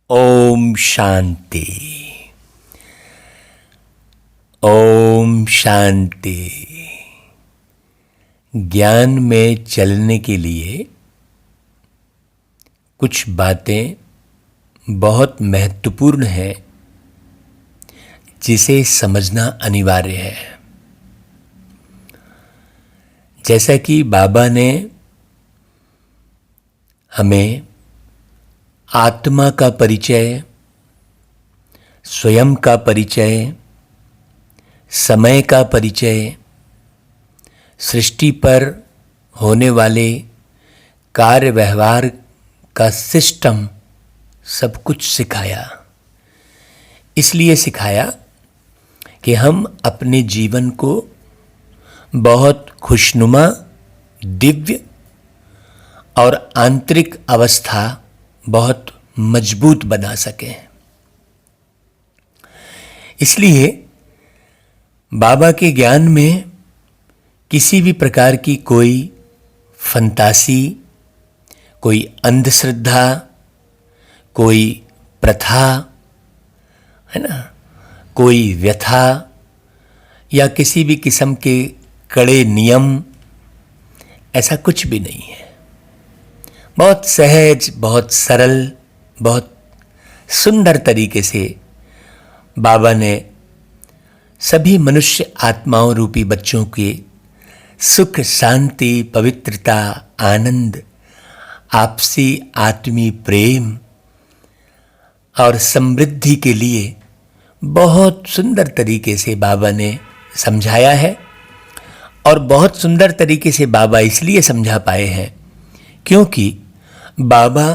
ओम शांति। ओम शांति। ज्ञान में चलने के लिए कुछ बातें बहुत महत्वपूर्ण हैं जिसे समझना अनिवार्य है। जैसा कि बाबा ने हमें आत्मा का परिचय, स्वयं का परिचय, समय का परिचय, सृष्टि पर होने वाले कार्य व्यवहार का सिस्टम सब कुछ सिखाया। इसलिए सिखाया कि हम अपने जीवन को बहुत खुशनुमा, दिव्य और आंतरिक अवस्था बहुत मजबूत बना सकें। इसलिए बाबा के ज्ञान में किसी भी प्रकार की कोई फंतासी, कोई अंधश्रद्धा, कोई प्रथा, है ना, कोई व्यथा या किसी भी किस्म के कड़े नियम, ऐसा कुछ भी नहीं है। बहुत सहज, बहुत सरल, बहुत सुंदर तरीके से बाबा ने सभी मनुष्य आत्माओं रूपी बच्चों के सुख, शांति, पवित्रता, आनंद, आपसी आत्मीय प्रेम और समृद्धि के लिए बहुत सुंदर तरीके से बाबा ने समझाया है। और बहुत सुंदर तरीके से बाबा इसलिए समझा पाए हैं क्योंकि बाबा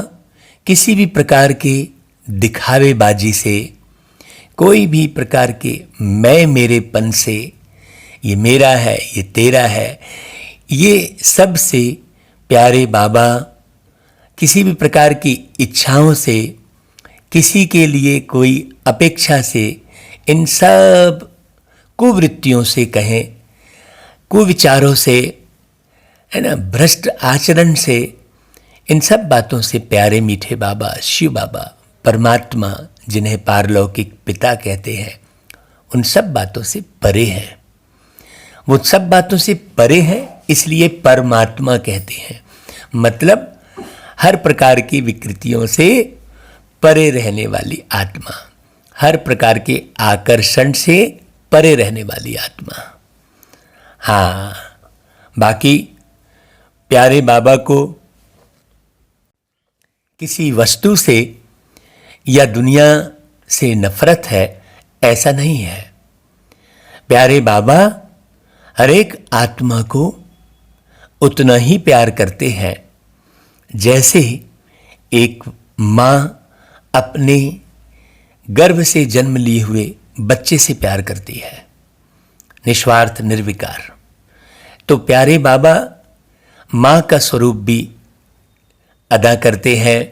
किसी भी प्रकार के दिखावेबाजी से, कोई भी प्रकार के मैं मेरेपन से, ये मेरा है, ये तेरा है, ये सब से प्यारे बाबा किसी भी प्रकार की इच्छाओं से, किसी के लिए कोई अपेक्षा से, इन सब कुवृत्तियों से कहें, कुविचारों से, है ना, भ्रष्ट आचरण से, इन सब बातों से प्यारे मीठे बाबा, शिव बाबा, परमात्मा, जिन्हें पारलौकिक पिता कहते हैं, उन सब बातों से परे हैं। वो सब बातों से परे हैं, इसलिए परमात्मा कहते हैं। मतलब हर प्रकार की विकृतियों से परे रहने वाली आत्मा, हर प्रकार के आकर्षण से परे रहने वाली आत्मा। हाँ, बाकी प्यारे बाबा को किसी वस्तु से या दुनिया से नफरत है, ऐसा नहीं है। प्यारे बाबा हर एक आत्मा को उतना ही प्यार करते हैं जैसे एक माँ अपने गर्भ से जन्म लिए हुए बच्चे से प्यार करती है, निस्वार्थ, निर्विकार। तो प्यारे बाबा माँ का स्वरूप भी अदा करते हैं,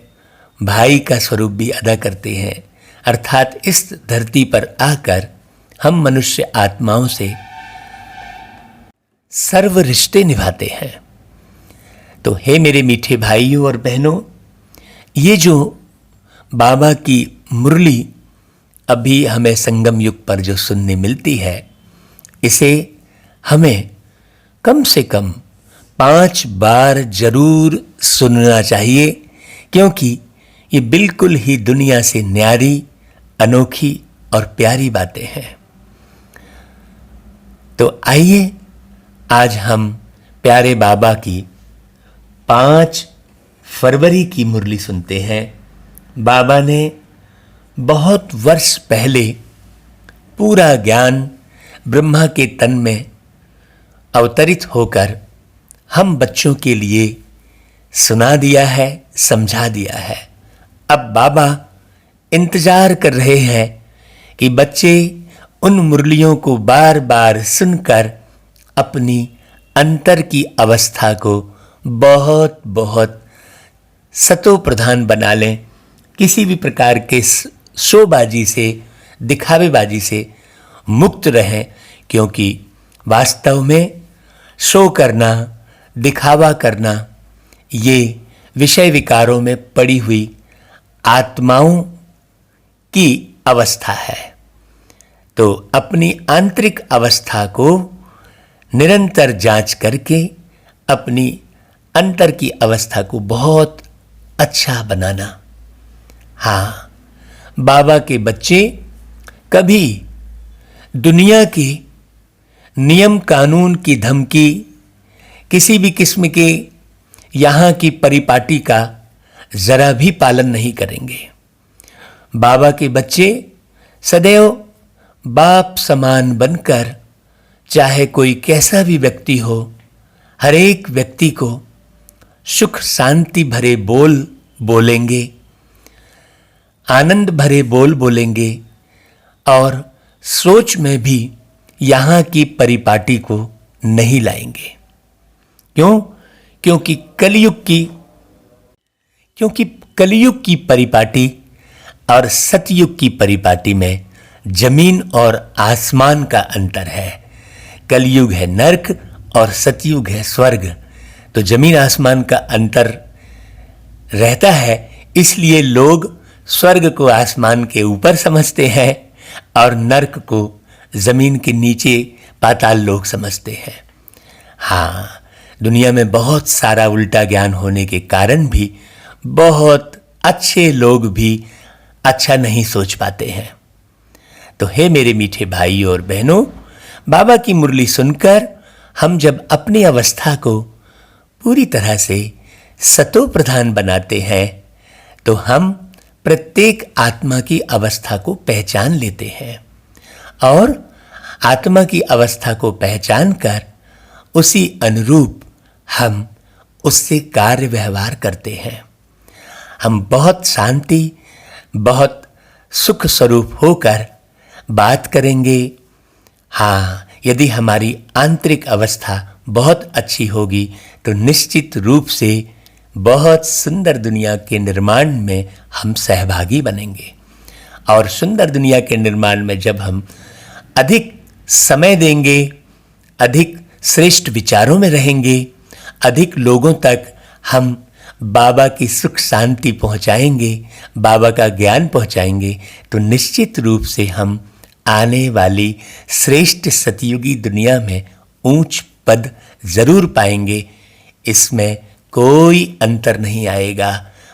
भाई का स्वरूप भी अदा करते हैं। अर्थात इस धरती पर आकर हम मनुष्य आत्माओं से सर्व रिश्ते निभाते हैं। तो हे मेरे मीठे भाइयों और बहनों, ये जो बाबा की मुरली अभी हमें संगम युग पर जो सुनने मिलती है, इसे हमें कम से कम 5 बार जरूर सुनना चाहिए, क्योंकि ये बिल्कुल ही दुनिया से न्यारी, अनोखी और प्यारी बातें हैं। तो आइए आज हम प्यारे बाबा की 5 फरवरी की मुरली सुनते हैं। बाबा ने बहुत वर्ष पहले पूरा ज्ञान ब्रह्मा के तन में अवतरित होकर हम बच्चों के लिए सुना दिया है, समझा दिया है। अब बाबा इंतजार कर रहे हैं कि बच्चे उन मुरलियों को बार बार सुनकर अपनी अंतर की अवस्था को बहुत बहुत सतो प्रधान बना लें, किसी भी प्रकार के शोबाजी से, दिखावेबाजी से मुक्त रहें। क्योंकि वास्तव में शो करना, दिखावा करना, ये विषय विकारों में पड़ी हुई आत्माओं की अवस्था है। तो अपनी आंतरिक अवस्था को निरंतर जांच करके अपनी अंतर की अवस्था को बहुत अच्छा बनाना। हाँ, बाबा के बच्चे कभी दुनिया के नियम कानून की धमकी, किसी भी किस्म के यहाँ की परिपाटी का जरा भी पालन नहीं करेंगे। बाबा के बच्चे सदैव बाप समान बनकर, चाहे कोई कैसा भी व्यक्ति हो, हर एक व्यक्ति को सुख शांति भरे बोल बोलेंगे, आनंद भरे बोल बोलेंगे और सोच में भी यहाँ की परिपाटी को नहीं लाएंगे। क्यों? क्योंकि कलयुग की परिपाटी और सतयुग की परिपाटी में जमीन और आसमान का अंतर है। कलयुग है नरक और सतयुग है स्वर्ग। तो जमीन आसमान का अंतर रहता है, इसलिए लोग स्वर्ग को आसमान के ऊपर समझते हैं और नरक को जमीन के नीचे पाताल लोक समझते हैं। हाँ, दुनिया में बहुत सारा उल्टा ज्ञान होने के कारण भी बहुत अच्छे लोग भी अच्छा नहीं सोच पाते हैं। तो हे मेरे मीठे भाई और बहनों, बाबा की मुरली सुनकर हम जब अपनी अवस्था को पूरी तरह से सतो प्रधान बनाते हैं तो हम प्रत्येक आत्मा की अवस्था को पहचान लेते हैं और आत्मा की अवस्था को पहचान कर उसी अनुरूप हम उससे कार्य व्यवहार करते हैं। हम बहुत शांति, बहुत सुख स्वरूप होकर बात करेंगे। हाँ, यदि हमारी आंतरिक अवस्था बहुत अच्छी होगी तो निश्चित रूप से बहुत सुंदर दुनिया के निर्माण में हम सहभागी बनेंगे। और सुंदर दुनिया के निर्माण में जब हम अधिक समय देंगे, अधिक श्रेष्ठ विचारों में रहेंगे, अधिक लोगों तक हम बाबा की सुख शांति पहुंचाएंगे, बाबा का ज्ञान पहुंचाएंगे, तो निश्चित रूप से हम आने वाली श्रेष्ठ सतयुगी दुनिया में ऊंच पद जरूर पाएंगे। इसमें कोई अंतर नहीं आएगा,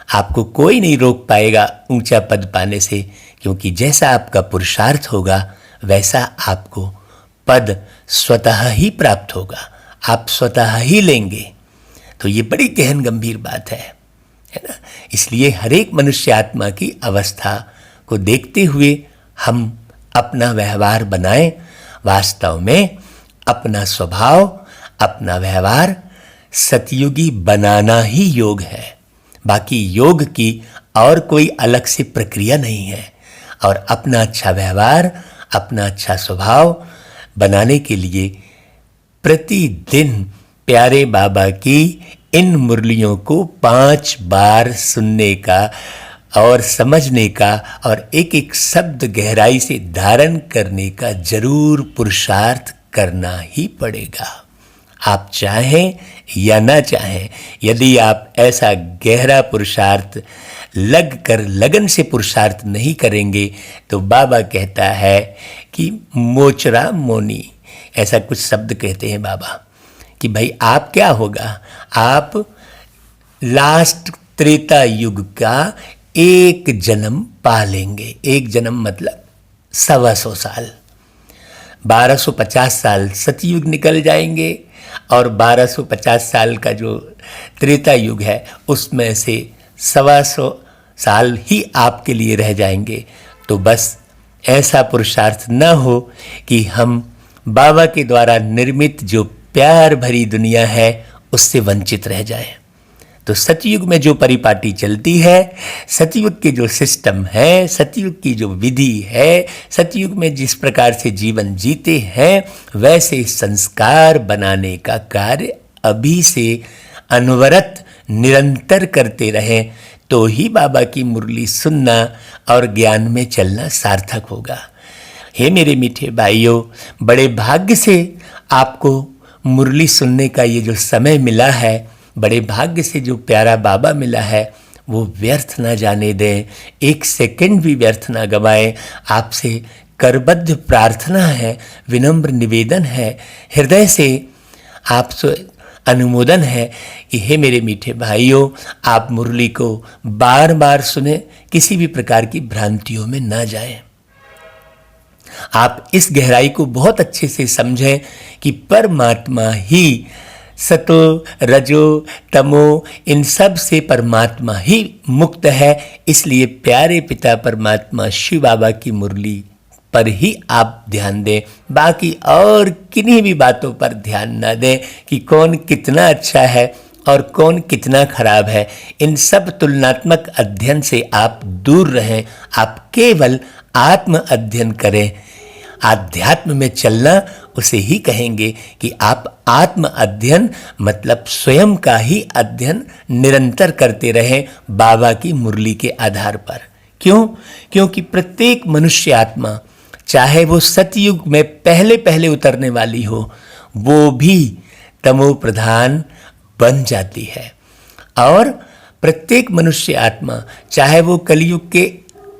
आपको कोई नहीं रोक पाएगा ऊंचा पद पाने से, क्योंकि जैसा आपका पुरुषार्थ होगा वैसा आपको पद स्वतः ही प्राप्त होगा, आप स्वतः ही लेंगे। तो ये बड़ी गहन गंभीर बात है ना। इसलिए हर एक मनुष्य आत्मा की अवस्था को देखते हुए हम अपना व्यवहार बनाएं। वास्तव में अपना स्वभाव, अपना व्यवहार सतयुगी बनाना ही योग है। बाकी योग की और कोई अलग से प्रक्रिया नहीं है। और अपना अच्छा व्यवहार, अपना अच्छा स्वभाव बनाने के लिए प्रतिदिन प्यारे बाबा की इन मुरलियों को 5 बार सुनने का और समझने का और एक एक शब्द गहराई से धारण करने का जरूर पुरुषार्थ करना ही पड़ेगा। आप चाहें या ना चाहें, यदि आप ऐसा गहरा पुरुषार्थ लगन से पुरुषार्थ नहीं करेंगे तो बाबा कहता है कि मोचरा मोनी, ऐसा कुछ शब्द कहते हैं बाबा कि भाई आप क्या होगा, आप लास्ट त्रेता युग का एक जन्म पा लेंगे। एक जन्म मतलब 125 साल, 1250 साल सतयुग निकल जाएंगे और 1250 साल का जो त्रेता युग है उसमें से 125 साल ही आपके लिए रह जाएंगे। तो बस ऐसा पुरुषार्थ न हो कि हम बाबा के द्वारा निर्मित जो प्यार भरी दुनिया है उससे वंचित रह जाएं। तो सतयुग में जो परिपाटी चलती है, सतयुग के जो सिस्टम है, सतयुग की जो विधि है, सतयुग में जिस प्रकार से जीवन जीते हैं वैसे संस्कार बनाने का कार्य अभी से अनवरत निरंतर करते रहें तो ही बाबा की मुरली सुनना और ज्ञान में चलना सार्थक होगा। हे मेरे मीठे भाइयों, बड़े भाग्य से आपको मुरली सुनने का ये जो समय मिला है, बड़े भाग्य से जो प्यारा बाबा मिला है, वो व्यर्थ ना जाने दें, एक सेकंड भी व्यर्थ ना गवाएं। आपसे करबद्ध प्रार्थना है, विनम्र निवेदन है, हृदय से आपसे अनुमोदन है कि हे मेरे मीठे भाइयों, आप मुरली को बार बार सुने, किसी भी प्रकार की भ्रांतियों में ना जाएं। आप इस गहराई को बहुत अच्छे से समझें कि परमात्मा ही सतो रजो तमो इन सब से परमात्मा ही मुक्त है। इसलिए प्यारे पिता परमात्मा शिव बाबा की मुरली पर ही आप ध्यान दें, बाकी और किन्हीं भी बातों पर ध्यान ना दें कि कौन कितना अच्छा है और कौन कितना खराब है। इन सब तुलनात्मक अध्ययन से आप दूर रहें। आप केवल आत्म अध्ययन करें। आध्यात्म में चलना उसे ही कहेंगे कि आप आत्म अध्ययन मतलब स्वयं का ही अध्ययन निरंतर करते रहें बाबा की मुरली के आधार पर। क्यों? क्योंकि प्रत्येक मनुष्य आत्मा, चाहे वो सतयुग में पहले पहले उतरने वाली हो, वो भी तमो प्रधान बन जाती है। और प्रत्येक मनुष्य आत्मा, चाहे वो कलयुग के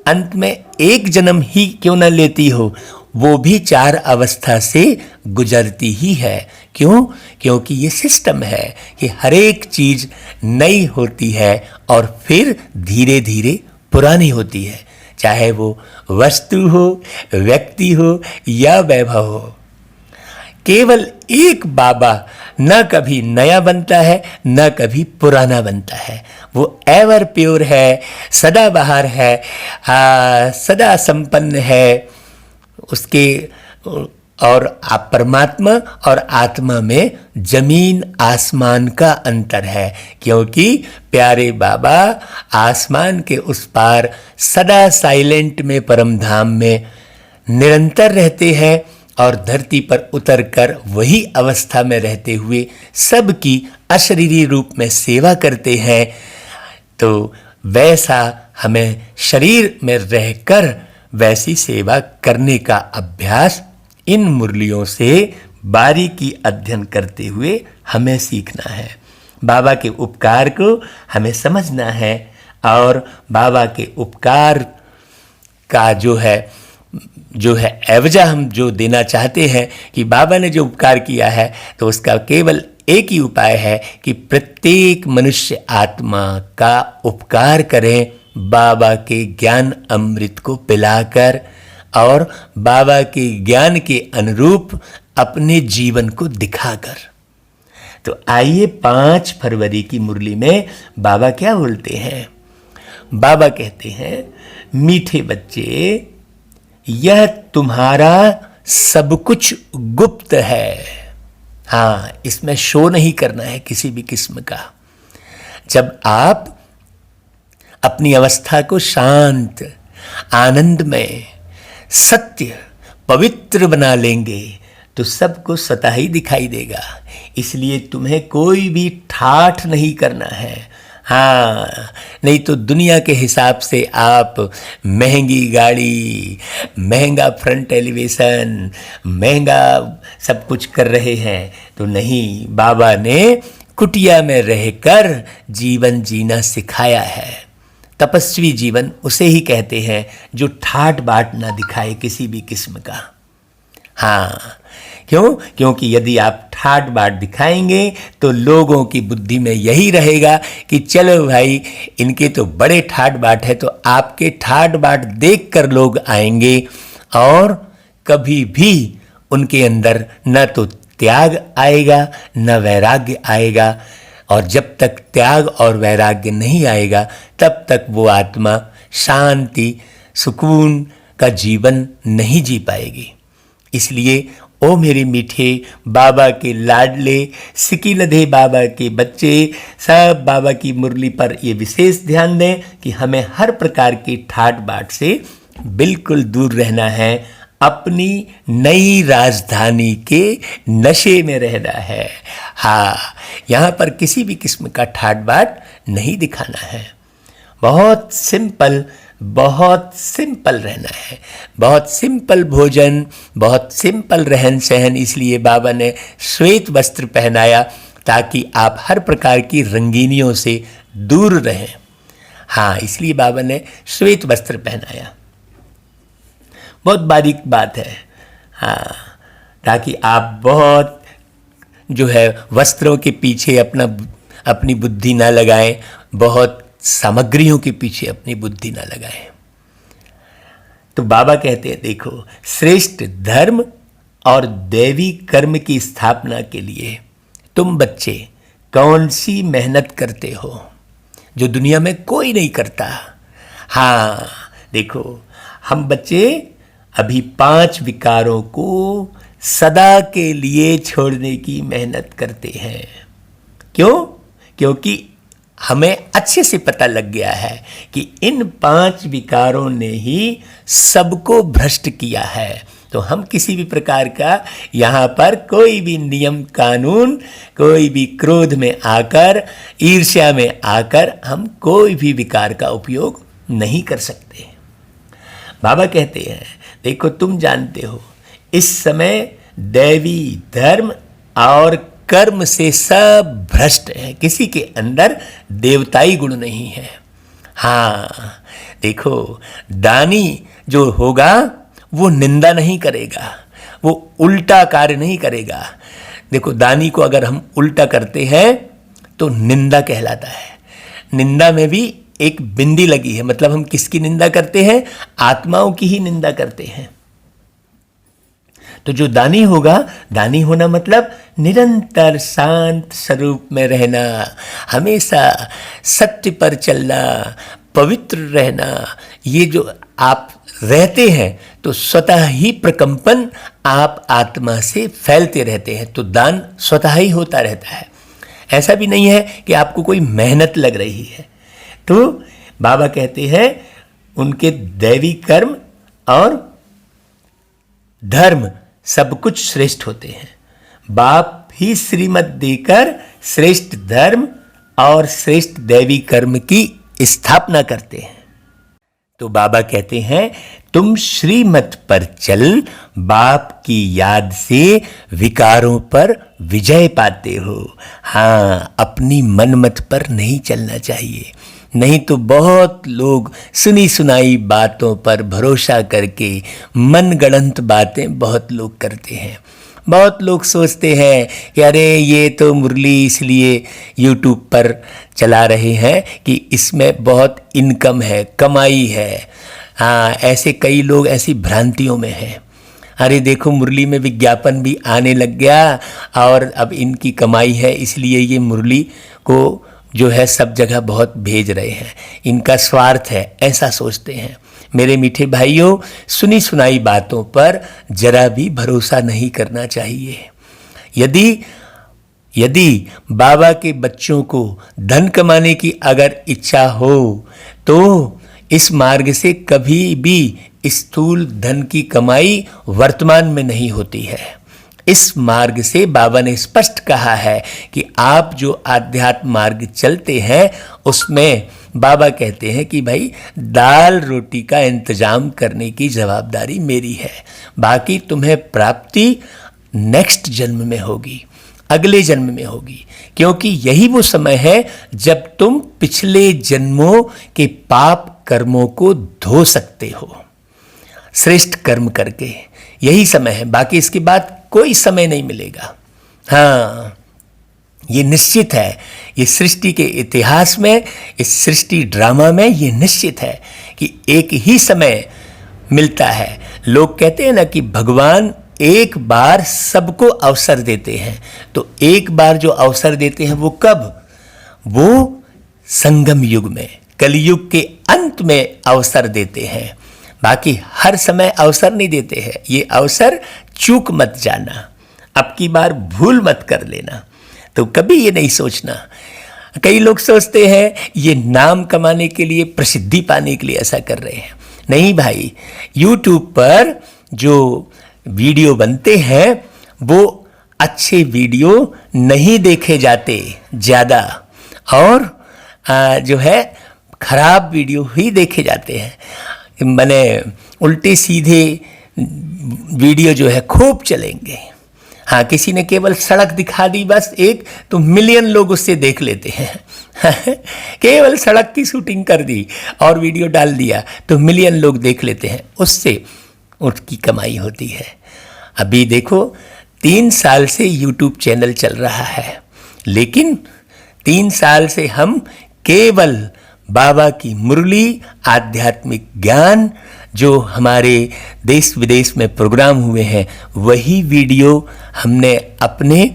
अंत में एक जन्म ही क्यों न लेती हो, वो भी 4 अवस्था से गुजरती ही है। क्यों? क्योंकि ये सिस्टम है कि हर एक चीज नई होती है और फिर धीरे धीरे पुरानी होती है, चाहे वो वस्तु हो, व्यक्ति हो या वैभव हो। केवल एक बाबा न कभी नया बनता है न कभी पुराना बनता है। वो एवर प्योर है, सदाबहार है, सदा संपन्न है। उसके और आप परमात्मा और आत्मा में जमीन आसमान का अंतर है, क्योंकि प्यारे बाबा आसमान के उस पार सदा साइलेंट में परम धाम में निरंतर रहते हैं और धरती पर उतरकर वही अवस्था में रहते हुए सबकी अशरीरी रूप में सेवा करते हैं। तो वैसा हमें शरीर में रहकर वैसी सेवा करने का अभ्यास इन मुरलियों से बारीकी अध्ययन करते हुए हमें सीखना है। बाबा के उपकार को हमें समझना है और बाबा के उपकार का जो है एवजा हम जो देना चाहते हैं कि बाबा ने जो उपकार किया है, तो उसका केवल एक ही उपाय है कि प्रत्येक मनुष्य आत्मा का उपकार करें बाबा के ज्ञान अमृत को पिलाकर और बाबा के ज्ञान के अनुरूप अपने जीवन को दिखाकर। तो आइए 5 फरवरी की मुरली में बाबा क्या बोलते हैं। बाबा कहते हैं, मीठे बच्चे, यह तुम्हारा सब कुछ गुप्त है। हाँ, इसमें शो नहीं करना है किसी भी किस्म का। जब आप अपनी अवस्था को शांत, आनंदमय, सत्य, पवित्र बना लेंगे तो सबको स्वतः ही दिखाई देगा। इसलिए तुम्हें कोई भी ठाठ नहीं करना है। हाँ, नहीं तो दुनिया के हिसाब से आप महंगी गाड़ी, महंगा फ्रंट एलिवेशन, महंगा सब कुछ कर रहे हैं तो नहीं, बाबा ने कुटिया में रहकर जीवन जीना सिखाया है। तपस्वी जीवन उसे ही कहते हैं जो ठाट बाट ना दिखाए किसी भी किस्म का। हाँ, क्यों? क्योंकि यदि आप ठाट बाट दिखाएंगे तो लोगों की बुद्धि में यही रहेगा कि चलो भाई, इनके तो बड़े ठाट बाट है, तो आपके ठाट बाट देखकर लोग आएंगे और कभी भी उनके अंदर न तो त्याग आएगा न वैराग्य आएगा। और जब तक त्याग और वैराग्य नहीं आएगा तब तक वो आत्मा शांति, सुकून का जीवन नहीं जी पाएगी। इसलिए ओ मेरे मीठे बाबा के लाडले सिकीलधे बाबा के बच्चे, सब बाबा की मुरली पर ये विशेष ध्यान दें कि हमें हर प्रकार की ठाट बाट से बिल्कुल दूर रहना है। अपनी नई राजधानी के नशे में रहना है। हाँ, यहाँ पर किसी भी किस्म का ठाट बाट नहीं दिखाना है। बहुत सिंपल रहना है। बहुत सिंपल भोजन, बहुत सिंपल रहन सहन। इसलिए बाबा ने श्वेत वस्त्र पहनाया ताकि आप हर प्रकार की रंगीनियों से दूर रहें। हाँ, इसलिए बाबा ने श्वेत वस्त्र पहनाया। बहुत बारीक बात है, हाँ, ताकि आप बहुत जो है वस्त्रों के पीछे अपनी बुद्धि ना लगाएं, बहुत सामग्रियों के पीछे अपनी बुद्धि ना लगाएं। तो बाबा कहते हैं, देखो, श्रेष्ठ धर्म और दैवी कर्म की स्थापना के लिए तुम बच्चे कौन सी मेहनत करते हो जो दुनिया में कोई नहीं करता। हाँ, देखो, हम बच्चे अभी 5 विकारों को सदा के लिए छोड़ने की मेहनत करते हैं। क्यों? क्योंकि हमें अच्छे से पता लग गया है कि इन 5 विकारों ने ही सबको भ्रष्ट किया है। तो हम किसी भी प्रकार का यहाँ पर कोई भी नियम कानून, कोई भी क्रोध में आकर, ईर्ष्या में आकर हम कोई भी विकार का उपयोग नहीं कर सकते। बाबा कहते हैं, देखो, तुम जानते हो इस समय दैवी धर्म और कर्म से सब भ्रष्ट है, किसी के अंदर देवताई गुण नहीं है। हाँ, देखो, दानी जो होगा वो निंदा नहीं करेगा, वो उल्टा कार्य नहीं करेगा। देखो, दानी को अगर हम उल्टा करते हैं तो निंदा कहलाता है। निंदा में भी एक बिंदी लगी है, मतलब हम किसकी निंदा करते हैं? आत्माओं की ही निंदा करते हैं। तो जो दानी होगा, दानी होना मतलब निरंतर शांत स्वरूप में रहना, हमेशा सत्य पर चलना, पवित्र रहना। ये जो आप रहते हैं तो स्वतः ही प्रकंपन आप आत्मा से फैलते रहते हैं, तो दान स्वतः ही होता रहता है। ऐसा भी नहीं है कि आपको कोई मेहनत लग रही है। तो बाबा कहते हैं उनके दैवी कर्म और धर्म सब कुछ श्रेष्ठ होते हैं। बाप ही श्रीमत देकर श्रेष्ठ धर्म और श्रेष्ठ दैवी कर्म की स्थापना करते हैं। तो बाबा कहते हैं, तुम श्रीमत पर चल, बाप की याद से विकारों पर विजय पाते हो। हाँ, अपनी मनमत पर नहीं चलना चाहिए, नहीं तो बहुत लोग सुनी सुनाई बातों पर भरोसा करके मनगढ़ंत बातें बहुत लोग करते हैं। बहुत लोग सोचते हैं कि अरे ये तो मुरली इसलिए YouTube पर चला रहे हैं कि इसमें बहुत इनकम है, कमाई है। हाँ, ऐसे कई लोग ऐसी भ्रांतियों में हैं। अरे देखो, मुरली में विज्ञापन भी आने लग गया और अब इनकी कमाई है, इसलिए ये मुरली को जो है सब जगह बहुत भेज रहे हैं, इनका स्वार्थ है, ऐसा सोचते हैं। मेरे मीठे भाइयों, सुनी सुनाई बातों पर जरा भी भरोसा नहीं करना चाहिए। यदि बाबा के बच्चों को धन कमाने की अगर इच्छा हो तो इस मार्ग से कभी भी स्थूल धन की कमाई वर्तमान में नहीं होती है। इस मार्ग से बाबा ने स्पष्ट कहा है कि आप जो आध्यात्म मार्ग चलते हैं उसमें बाबा कहते हैं कि भाई दाल रोटी का इंतजाम करने की जवाबदारी मेरी है, बाकी तुम्हें प्राप्ति नेक्स्ट जन्म में होगी, अगले जन्म में होगी, क्योंकि यही वो समय है जब तुम पिछले जन्मों के पाप कर्मों को धो सकते हो श्रेष्ठ कर्म करके। यही समय है, बाकी इसके बाद कोई समय नहीं मिलेगा। हाँ, ये निश्चित है, ये सृष्टि के इतिहास में, इस सृष्टि ड्रामा में ये निश्चित है कि एक ही समय मिलता है। लोग कहते हैं ना कि भगवान एक बार सबको अवसर देते हैं, तो एक बार जो अवसर देते हैं वो कब? वो संगम युग में, कलयुग के अंत में अवसर देते हैं, बाकी हर समय अवसर नहीं देते हैं। ये अवसर चूक मत जाना, अब की बार भूल मत कर लेना। तो कभी ये नहीं सोचना। कई लोग सोचते हैं ये नाम कमाने के लिए, प्रसिद्धि पाने के लिए ऐसा कर रहे हैं। नहीं भाई, YouTube पर जो वीडियो बनते हैं वो अच्छे वीडियो नहीं देखे जाते ज़्यादा, और जो है खराब वीडियो ही देखे जाते हैं। मैंने उल्टे सीधे वीडियो जो है खूब चलेंगे। हाँ, किसी ने केवल सड़क दिखा दी बस एक, तो मिलियन लोग उससे देख लेते हैं। केवल सड़क की शूटिंग कर दी और वीडियो डाल दिया तो मिलियन लोग देख लेते हैं, उससे उसकी कमाई होती है। अभी देखो 3 साल से यूट्यूब चैनल चल रहा है, लेकिन 3 साल से हम केवल बाबा की मुरली, आध्यात्मिक ज्ञान, जो हमारे देश विदेश में प्रोग्राम हुए हैं, वही वीडियो हमने अपने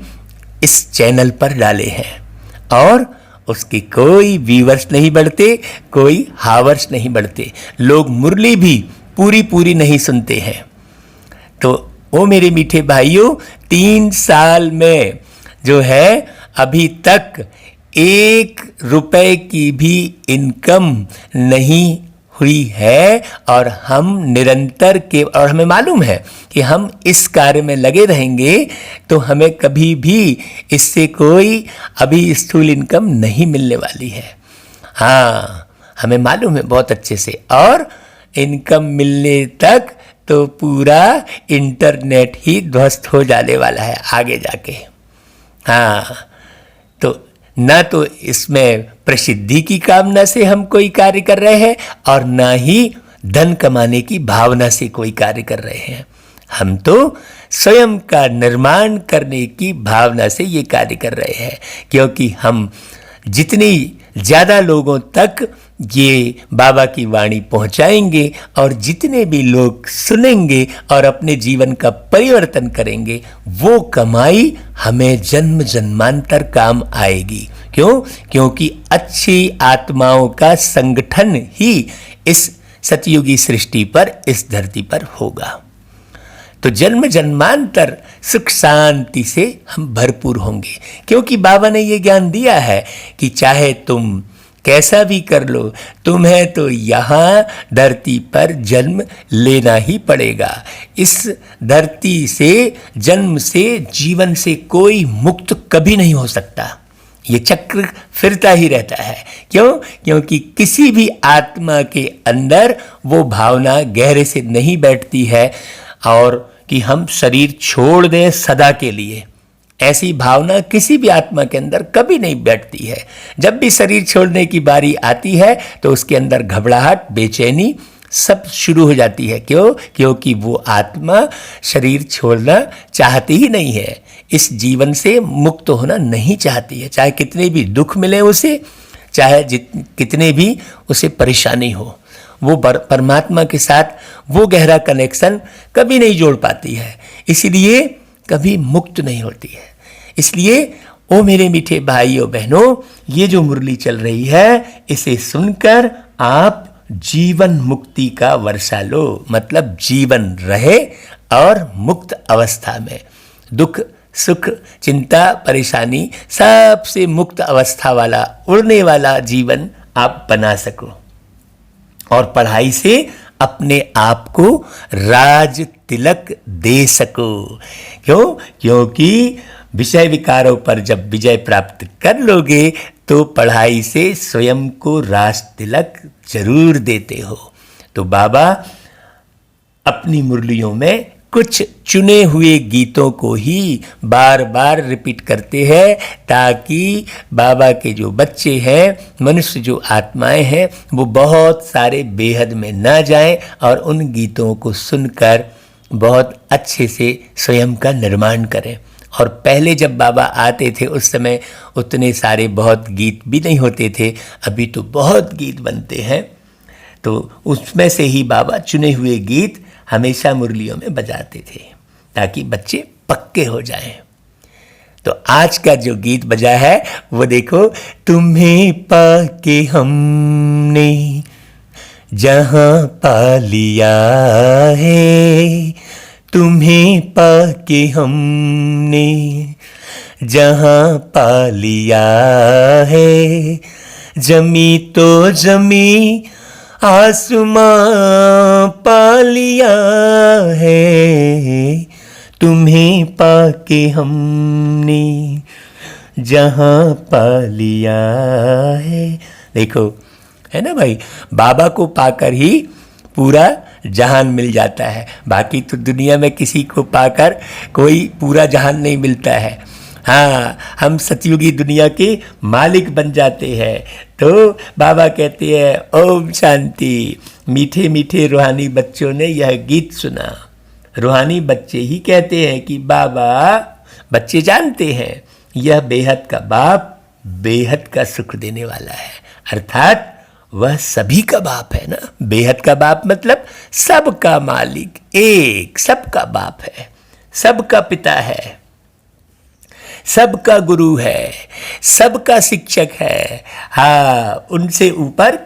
इस चैनल पर डाले हैं और उसके कोई व्यूवर्स नहीं बढ़ते, कोई हावर्स नहीं बढ़ते। लोग मुरली भी पूरी नहीं सुनते हैं। तो ओ मेरे मीठे भाइयों, 3 साल में जो है अभी तक 1 रुपए की भी इनकम नहीं हुई है और हम निरंतर के, और हमें मालूम है कि हम इस कार्य में लगे रहेंगे तो हमें कभी भी इससे कोई अभी स्थूल इनकम नहीं मिलने वाली है। हाँ, हमें मालूम है बहुत अच्छे से। और इनकम मिलने तक तो पूरा इंटरनेट ही ध्वस्त हो जाने वाला है आगे जाके। हाँ, तो ना तो इसमें प्रसिद्धि की कामना से हम कोई कार्य कर रहे हैं और ना ही धन कमाने की भावना से कोई कार्य कर रहे हैं। हम तो स्वयं का निर्माण करने की भावना से ये कार्य कर रहे हैं, क्योंकि हम जितनी ज़्यादा लोगों तक ये बाबा की वाणी पहुंचाएंगे और जितने भी लोग सुनेंगे और अपने जीवन का परिवर्तन करेंगे, वो कमाई हमें जन्म जन्मांतर काम आएगी। क्यों? क्योंकि अच्छी आत्माओं का संगठन ही इस सतयुगी सृष्टि पर, इस धरती पर होगा। तो जन्म जन्मांतर सुख शांति से हम भरपूर होंगे, क्योंकि बाबा ने ये ज्ञान दिया है कि चाहे तुम कैसा भी कर लो, तुम्हें तो यहाँ धरती पर जन्म लेना ही पड़ेगा। इस धरती से, जन्म से, जीवन से कोई मुक्त कभी नहीं हो सकता। ये चक्र फिरता ही रहता है। क्यों? क्योंकि किसी भी आत्मा के अंदर वो भावना गहरे से नहीं बैठती है और कि हम शरीर छोड़ दें सदा के लिए। ऐसी भावना किसी भी आत्मा के अंदर कभी नहीं बैठती है। जब भी शरीर छोड़ने की बारी आती है तो उसके अंदर घबराहट, बेचैनी सब शुरू हो जाती है। क्यों? क्योंकि वो आत्मा शरीर छोड़ना चाहती ही नहीं है, इस जीवन से मुक्त होना नहीं चाहती है। चाहे कितने भी दुख मिले उसे, चाहे कितने भी उसे परेशानी हो, वो परमात्मा के साथ वो गहरा कनेक्शन कभी नहीं जोड़ पाती है, इसलिए कभी मुक्त नहीं होती है। इसलिए ओ मेरे मीठे भाइयों बहनों, ये जो मुरली चल रही है, इसे सुनकर आप जीवन मुक्ति का वर्षा लो। मतलब जीवन रहे और मुक्त अवस्था में, दुख सुख चिंता परेशानी सबसे मुक्त अवस्था वाला, उड़ने वाला जीवन आप बना सको और पढ़ाई से अपने आप को राज तिलक दे सको। क्यों? क्योंकि विषय विकारों पर जब विजय प्राप्त कर लोगे तो पढ़ाई से स्वयं को राज तिलक जरूर देते हो। तो बाबा अपनी मुरलियों में कुछ चुने हुए गीतों को ही बार बार रिपीट करते हैं, ताकि बाबा के जो बच्चे हैं, मनुष्य जो आत्माएं हैं, वो बहुत सारे बेहद में ना जाएं और उन गीतों को सुनकर बहुत अच्छे से स्वयं का निर्माण करें। और पहले जब बाबा आते थे उस समय उतने सारे बहुत गीत भी नहीं होते थे, अभी तो बहुत गीत बनते हैं। तो उसमें से ही बाबा चुने हुए गीत हमेशा मुरलियों में बजाते थे ताकि बच्चे पक्के हो जाएं। तो आज का जो गीत बजा है वो देखो, तुम्हें पाके हमने जहां पा लिया है, तुम्हें पाके हमने जहां पा लिया है, जमी तो जमी आसमां पा लिया है, तुम्हें पाके हमने जहां पा लिया है। देखो, है ना भाई, बाबा को पाकर ही पूरा जहान मिल जाता है। बाकी तो दुनिया में किसी को पाकर कोई पूरा जहान नहीं मिलता है। हाँ, हम सतयुगी दुनिया के मालिक बन जाते हैं। तो बाबा कहते हैं ओम शांति। मीठे मीठे रूहानी बच्चों ने यह गीत सुना। रूहानी बच्चे ही कहते हैं कि बाबा, बच्चे जानते हैं यह बेहद का बाप बेहद का सुख देने वाला है, अर्थात वह सभी का बाप है ना। बेहद का बाप मतलब सबका मालिक, एक सबका बाप है, सबका पिता है, सबका गुरु है, सबका शिक्षक है। हाँ, उनसे ऊपर